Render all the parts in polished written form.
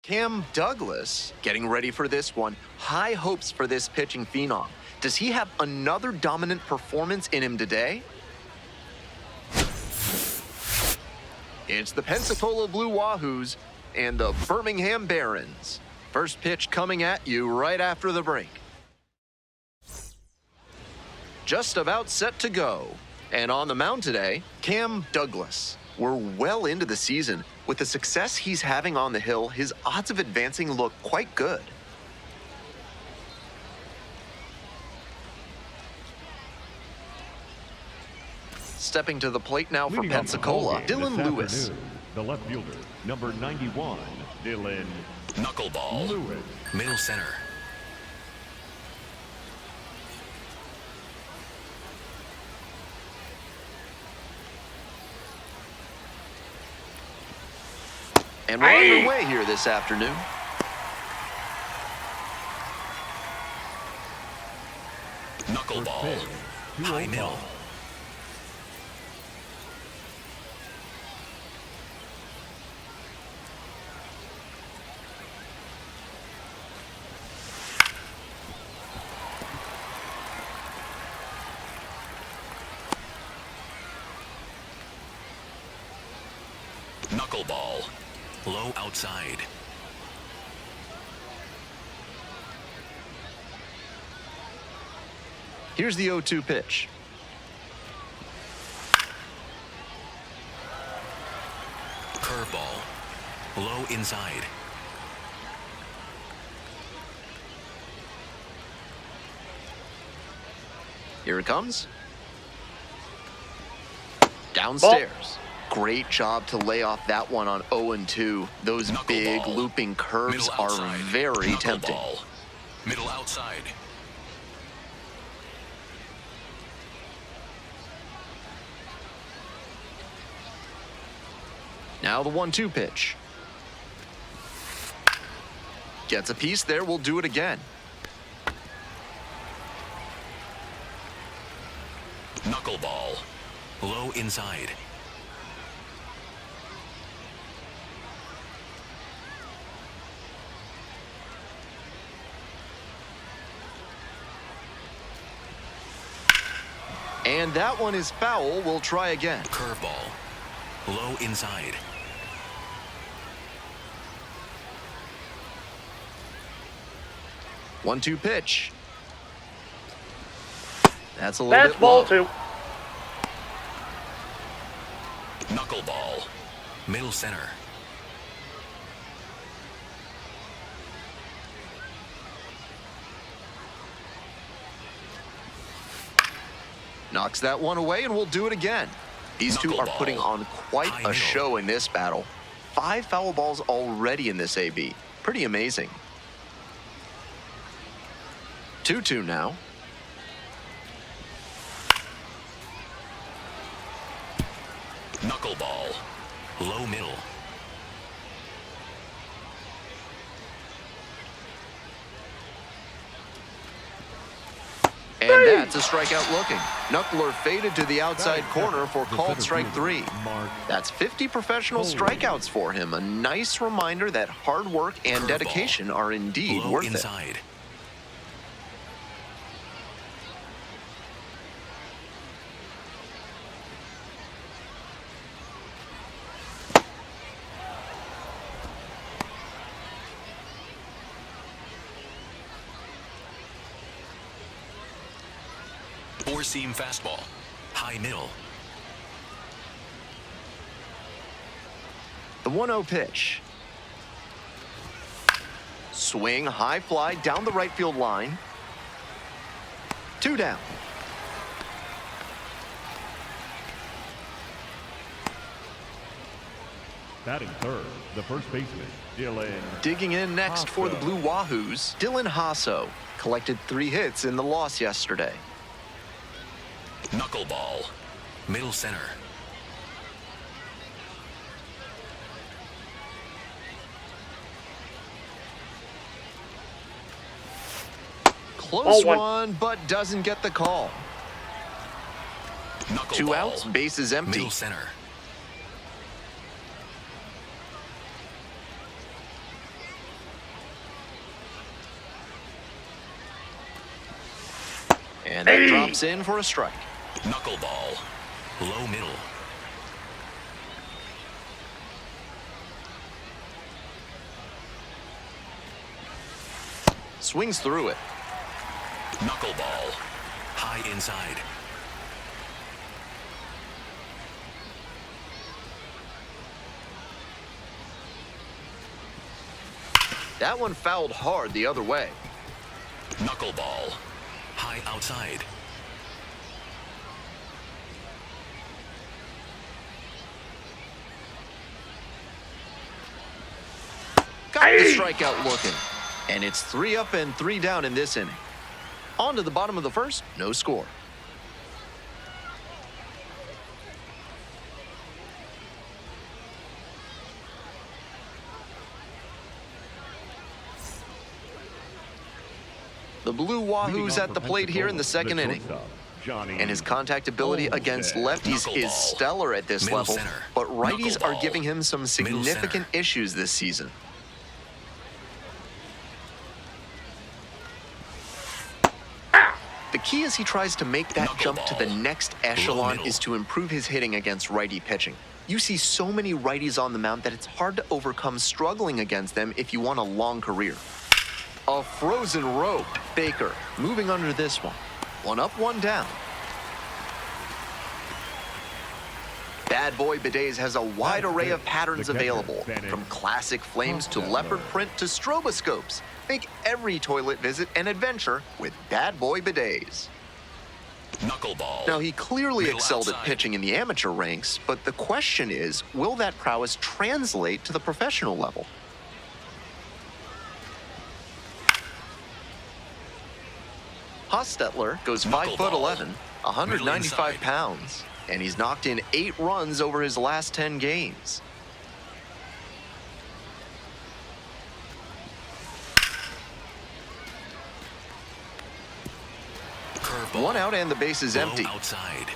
Cam Douglas getting ready for this one. High hopes for this pitching phenom. Does he have another dominant performance in him today? It's the Pensacola Blue Wahoos and the Birmingham Barons. First pitch coming at you right after the break. Just about set to go. And on the mound today, Cam Douglas. We're well into the season. With the success he's having on the hill, his odds of advancing look quite good. Stepping to the plate now for Pensacola, Dylan Lewis. The left fielder, number 91, Dylan Knuckleball, Lewis. middle center. And we're underway here this afternoon. Knuckleball, high middle. Knuckleball, low outside. Here's the 0-2 pitch. Curveball, low inside. Here it comes. Downstairs. Great job to lay off that one on 0-2. Those big looping curves are very tempting. Middle outside. Now the 1-2 pitch. Gets a piece there, we'll do it again. Knuckleball, low inside. And that one is foul. We'll try again. Curveball, low inside. 1-2 pitch. That's a little bit ball low. two. Knuckleball, middle center. Knocks that one away, and we'll do it again. These two are putting on quite a show in this battle. 5 foul balls already in this AB. Pretty amazing. 2-2 now. Knuckleball, low middle. And that's a strikeout looking. Knuckler faded to the outside corner for called strike 3. That's 50 professional strikeouts for him. A nice reminder that hard work and dedication are indeed worth it. Four-seam fastball, high middle. The 1-0 pitch. Swing, high fly down the right field line. 2 down. Batting third, the first baseman, Dylan. Digging in next for the Blue Wahoos, Dylan Hasso. Collected 3 hits in the loss yesterday. Knuckleball, middle center. Close one, but doesn't get the call. Knuckleball, 2 outs, bases empty. middle center. And that drops in for a strike. Knuckleball. Low middle. Swings through it. Knuckleball. High inside. That one fouled hard the other way. Knuckleball. High outside. Got the strikeout looking. And it's 3 up and 3 down in this inning. On to the bottom of the first, no score. The Blue Wahoos at the plate here in the second inning. And his contact ability against lefties is stellar at this level, but righties are giving him some significant issues this season. The key as he tries to make that jump to the next echelon is to improve his hitting against righty pitching. You see so many righties on the mound that it's hard to overcome struggling against them if you want a long career. A frozen rope. Baker moving under this one. 1 up, 1 down. Bad Boy Bidets has a wide array of patterns available, from classic flames to leopard print to stroboscopes. Make every toilet visit an adventure with Bad Boy Bidets. Knuckleball. Now, he clearly Middle excelled at outside. pitching in the amateur ranks, but the question is, will that prowess translate to the professional level? Hostetler goes 5'11", 195 pounds, and he's knocked in 8 runs over his last 10 games. Curveball. 1 out and the base is Low empty. outside.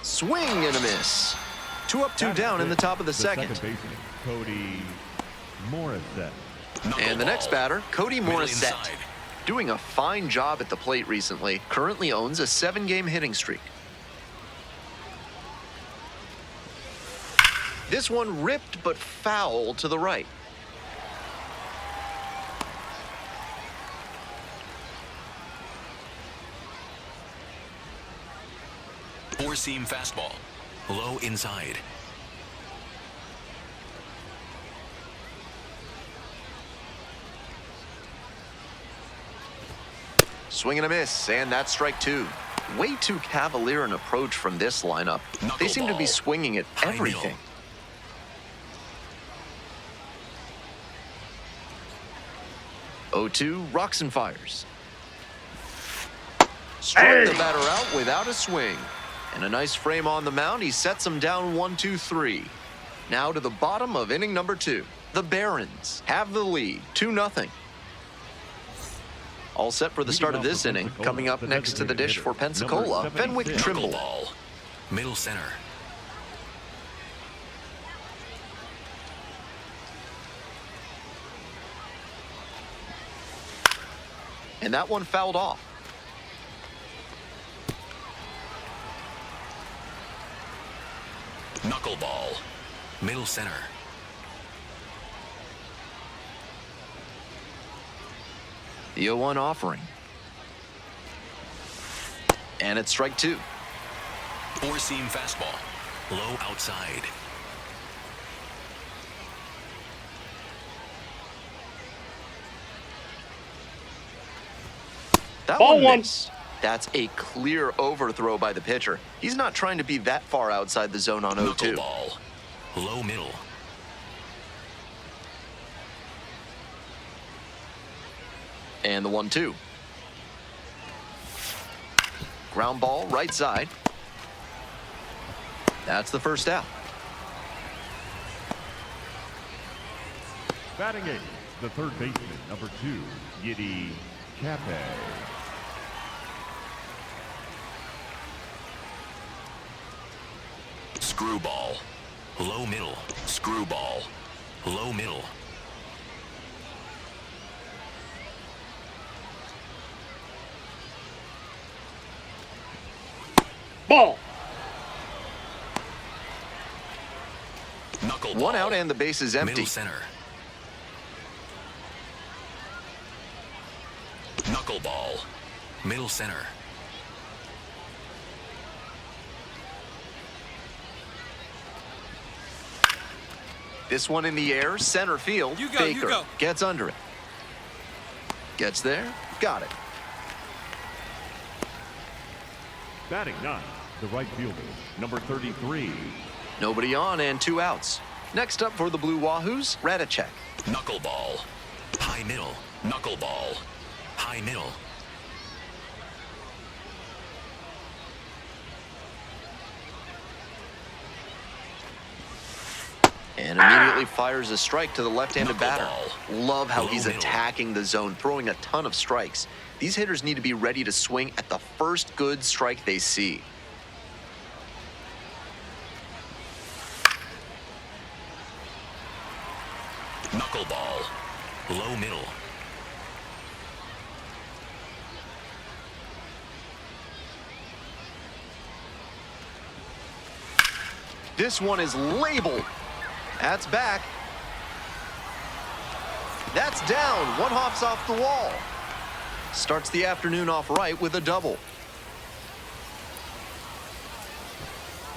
Swing and a miss. 2 up, 2 down in the top of the second. Baseman, Cody Morissette. And the next batter, Cody Middle Morissette. inside. Doing a fine job at the plate recently. Currently owns a 7-game hitting streak. This one ripped but foul to the right. Four-seam fastball. Low inside. Swing and a miss, and that's strike 2. Way too cavalier an approach from this lineup. They seem to be swinging at High everything. middle. 0-2, rocks and fires. Struck the batter out without a swing. And a nice frame on the mound. He sets him down 1-2-3. Now to the bottom of inning number 2. The Barons have the lead, 2-0. All set for the start of this inning. Coming up next to the dish for Pensacola, Fenwick Trimble. Knuckleball. Middle center. And that one fouled off. Knuckleball. Middle center. The 0-1 offering. And it's strike 2. Four-seam fastball. Low outside. That one missed. That's a clear overthrow by the pitcher. He's not trying to be that far outside the zone on 0-2. Knuckleball. Low middle. And the 1-2. Ground ball, right side. That's the first out. Batting 8, the third baseman, number 2, Yiddy Cape. Screwball. Low middle. Screwball. Low middle. Ball. Knuckleball. One out and the base is empty. Middle center. Knuckleball. Middle center. This one in the air, center field. You go, Baker you go. gets under it. Gets there, got it. Batting ninth, the right fielder, number 33. Nobody on and 2 outs. Next up for the Blue Wahoos, Radicek. Knuckleball. High middle. Knuckleball. High middle. And immediately fires a strike to the left-handed batter. Knuckleball. Love how Low he's middle. attacking the zone, throwing a ton of strikes. These hitters need to be ready to swing at the first good strike they see. Knuckleball. Low middle. This one is labeled. That's back. That's down. One hops off the wall. Starts the afternoon off right with a double.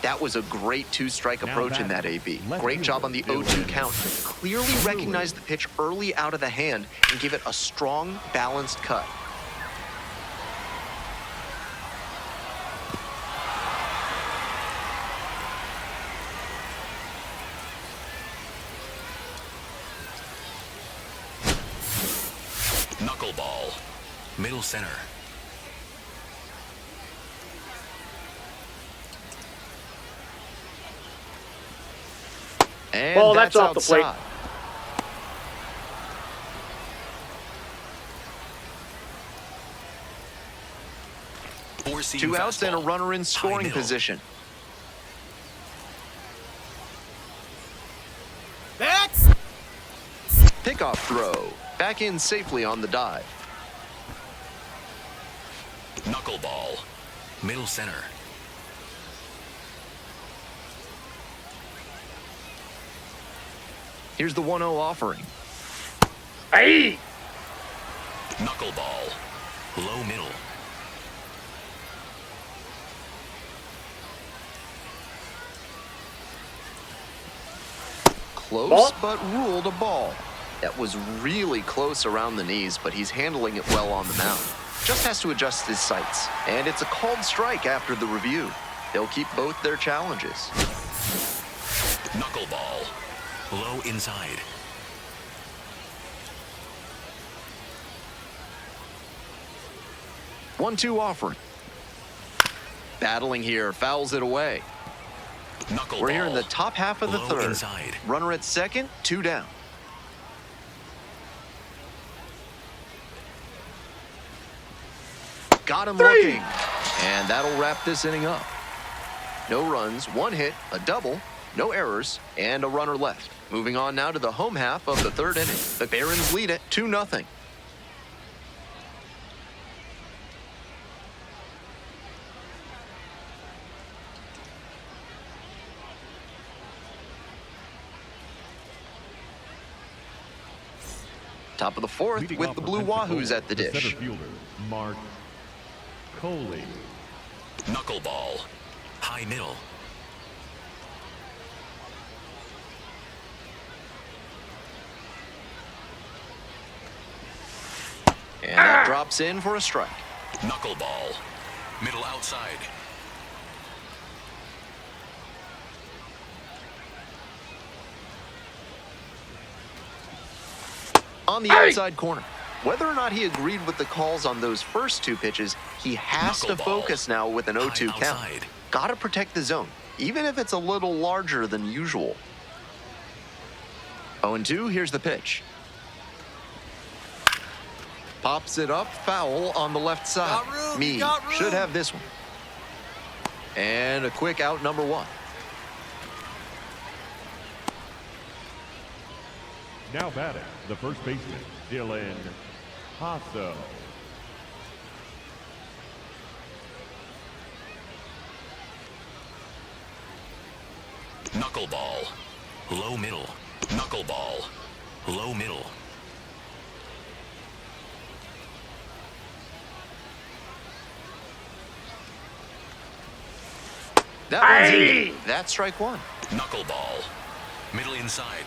That was a great 2-strike approach in that AB. Great job on the 0-2 count. Clearly recognized the pitch early out of the hand and gave it a strong, balanced cut. Knuckleball. Middle center. And Ball, that's off the outside. plate. Four-seam 2 outs and a fastball. runner in High scoring middle. position. That's Pickoff throw. Back in safely on the dive. Knuckleball. Middle center. Here's the 1-0 offering. Hey! Knuckleball. Low middle. Close, Ball? but ruled a ball. That was really close around the knees, but he's handling it well on the mound. Just has to adjust his sights. And it's a called strike after the review. They'll keep both their challenges. Knuckleball. Low inside. One-two offering. Battling here, fouls it away. Knuckleball. We're here in the top half of the Low third. inside. Runner at second, 2 down. Got him looking. And that'll wrap this inning up. No runs, 1 hit, a double, no errors, and a runner left. Moving on now to the home half of the third inning. The Barons lead it 2-0. Top of the fourth Leading with off the for Blue Pensacola, Wahoos at the dish. Center fielder, Mark Coley. Knuckleball. High middle. And that drops in for a strike. Knuckleball. Middle outside. On the outside corner. Whether or not he agreed with the calls on those first 2 pitches, he has to Knuckleball. focus now with an 0-2 High count. outside. Gotta protect the zone, even if it's a little larger than usual. 0-2, here's the pitch. Pops it up, foul on the left side. Got room, Me got room. should have this one. And a quick out, number 1. Now batting, the first baseman, Dylan Hasso. Knuckleball. Low middle. Knuckleball. Low middle. That one's in. That's strike one. Knuckleball. Middle inside.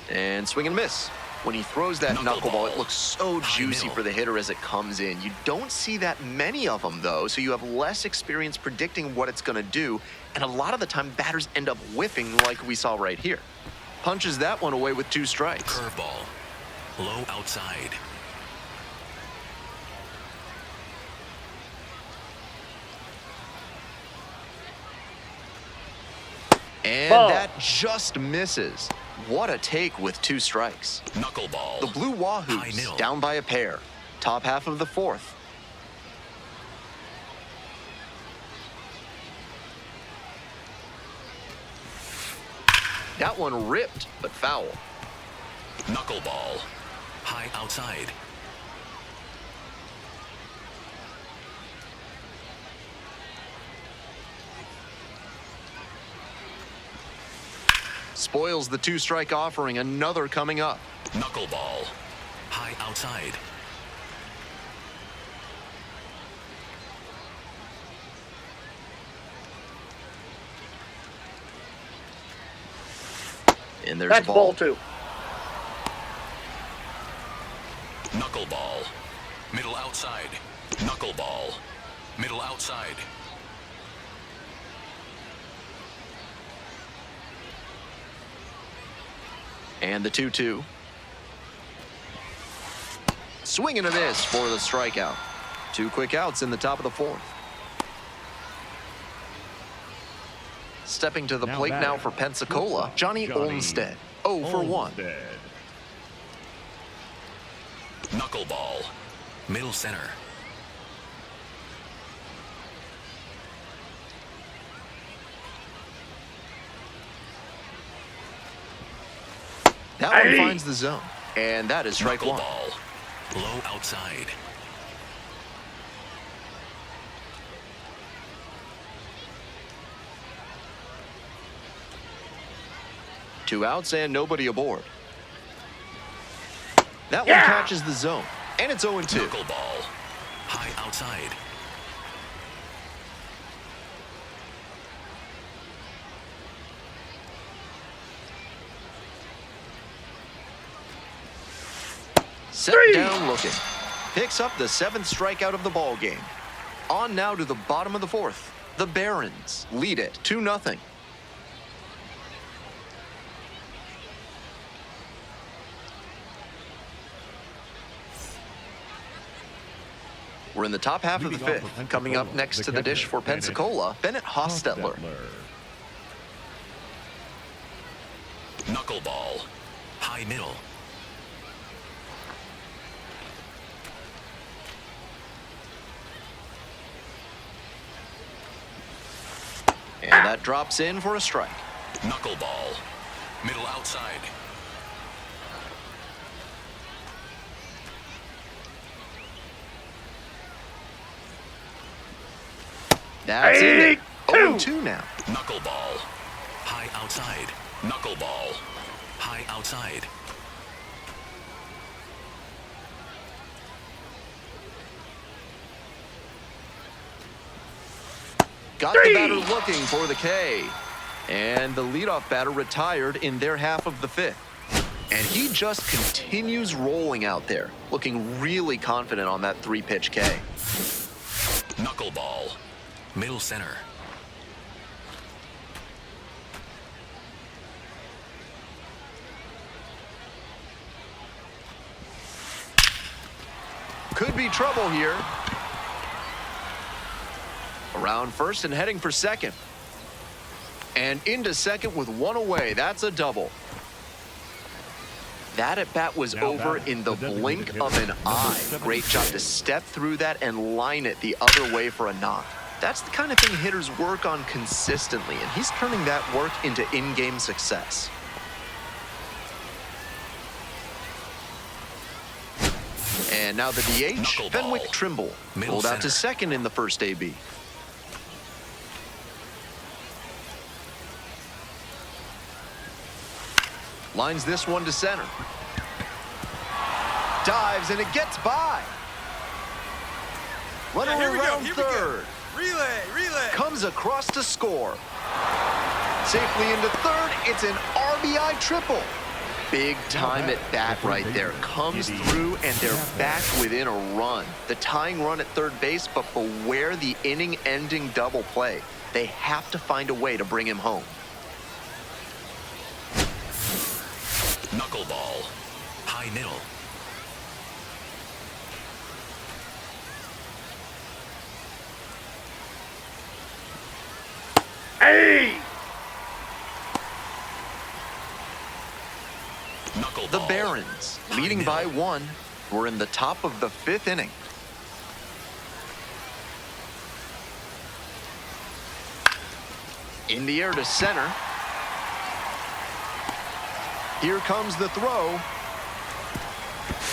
And swing and miss. When he throws that knuckleball, it looks so juicy for the hitter as it comes in. You don't see that many of them, though, so you have less experience predicting what it's going to do, and a lot of the time, batters end up whiffing like we saw right here. Punches that one away with 2 strikes. Curveball. Low outside. And ball. That just misses. What a take with 2 strikes. Knuckleball. The Blue Wahoos down by a pair. Top half of the 4th. That one ripped, but foul. Knuckleball. High outside. Spoils the 2-strike offering. Another coming up. Knuckleball. High outside. And there's That's the ball 2. Knuckleball. Middle outside. Knuckleball. Middle outside. And the 2-2. Swing and a miss for the strikeout. 2 quick outs in the top of the 4th. Stepping to the plate now for Pensacola, Johnny Olmstead. 0 for 1. Knuckleball. Middle center. That one finds the zone. And that is strike 1. Knuckleball. Low outside. Two outs and nobody aboard. That one catches the zone. And it's 0-2. Knuckleball. High outside. Set down looking. Picks up the 7th strikeout of the ball game. On now to the bottom of the 4th. The Barons lead it 2-0. We're in the top half of the 5th. Coming up next to the dish for Pensacola, Bennett Hostetler. Knuckleball. High middle. And that drops in for a strike. Knuckleball. Middle outside. That's it. 0-2 now. Knuckleball. High outside. Knuckleball. High outside. Got the batter looking for the K. And the leadoff batter retired in their half of the 5th. And he just continues rolling out there, looking really confident on that 3-pitch K. Knuckleball. Middle center. Could be trouble here. Around first and heading for second. And into second with 1 away. That's a double. That at-bat was over in the blink of an eye. Great job to step through that and line it the other way for a knock. That's the kind of thing hitters work on consistently, and he's turning that work into in-game success. And now the DH, Knuckleball. Fenwick Trimble, Middle pulled out to center. second in the first AB. Lines this one to center. Dives, and it gets by. Runner around third. Relay. Comes across to score. Safely into third. It's an RBI triple. Big time at bat right there. Comes through, and they're back within a run. The tying run at third base, but beware the inning-ending double play. They have to find a way to bring him home. Knuckleball. High middle. Hey! Knuckleball. The Barons, leading by 1, we're in the top of the 5th inning. In the air to center. Here comes the throw.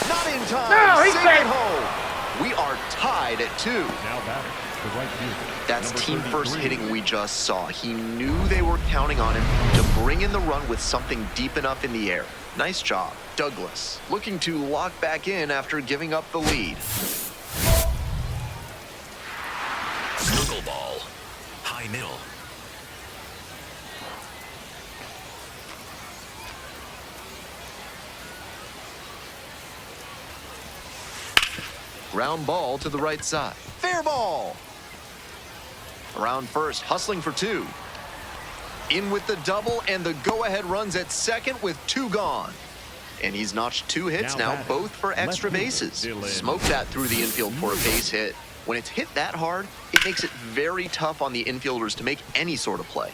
Not in time. No, he's Save safe. it home. We are tied at 2. Now batting, the right fielder. That's number team first 33. hitting we just saw. He knew they were counting on him to bring in the run with something deep enough in the air. Nice job. Douglas looking to lock back in after giving up the lead. Knuckleball. High middle. Ground ball to the right side. Fair ball. Around first, hustling for 2. In with the double, and the go-ahead runs at second with 2 gone. And he's notched 2 hits now, batting, both for extra left fielder, bases. Dylan. Smoked that through the infield for a base hit. When it's hit that hard, it makes it very tough on the infielders to make any sort of play.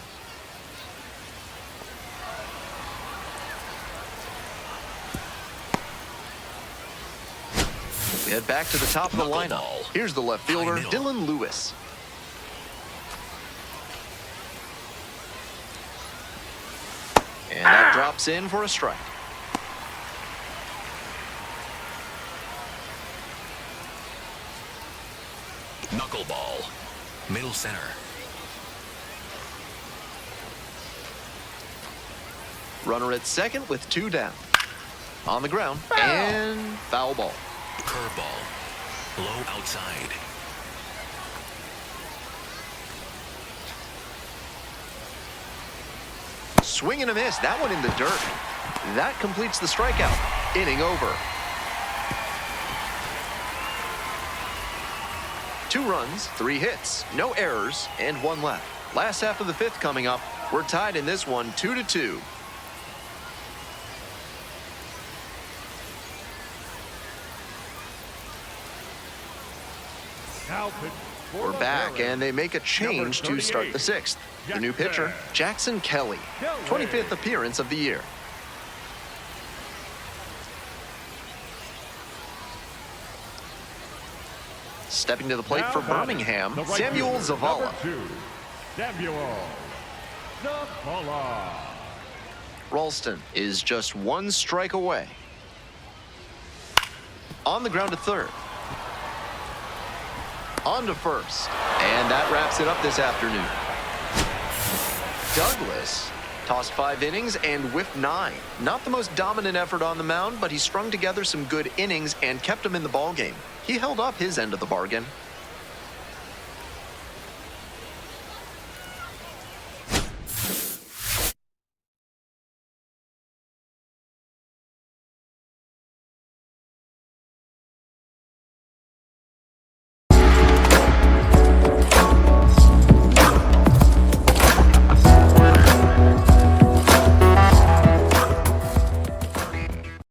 We head back to the top of the lineup. Knuckleball. Here's the left fielder, High middle. Dylan Lewis. And that drops in for a strike. Knuckleball. Middle center. Runner at second with 2 down. On the ground, and foul ball. Curveball. Low outside. Swing and a miss. That one in the dirt. That completes the strikeout. Inning over. 2 runs, 3 hits, no errors, and 1 left. Last half of the 5th coming up. We're tied in this one 2-2. Now pitch for We're the back, Barons. and they make a change to start the 6th. The new pitcher, Jackson Kelly, 25th appearance of the year. Stepping to the plate Now for batting, Birmingham, the right Samuel fielder, Zavala. number 2, Samuel Zavala. Ralston is just 1 strike away. On the ground to third. On to first. And that wraps it up this afternoon. Douglas tossed 5 innings and whiffed 9. Not the most dominant effort on the mound, but he strung together some good innings and kept him in the ballgame. He held up his end of the bargain.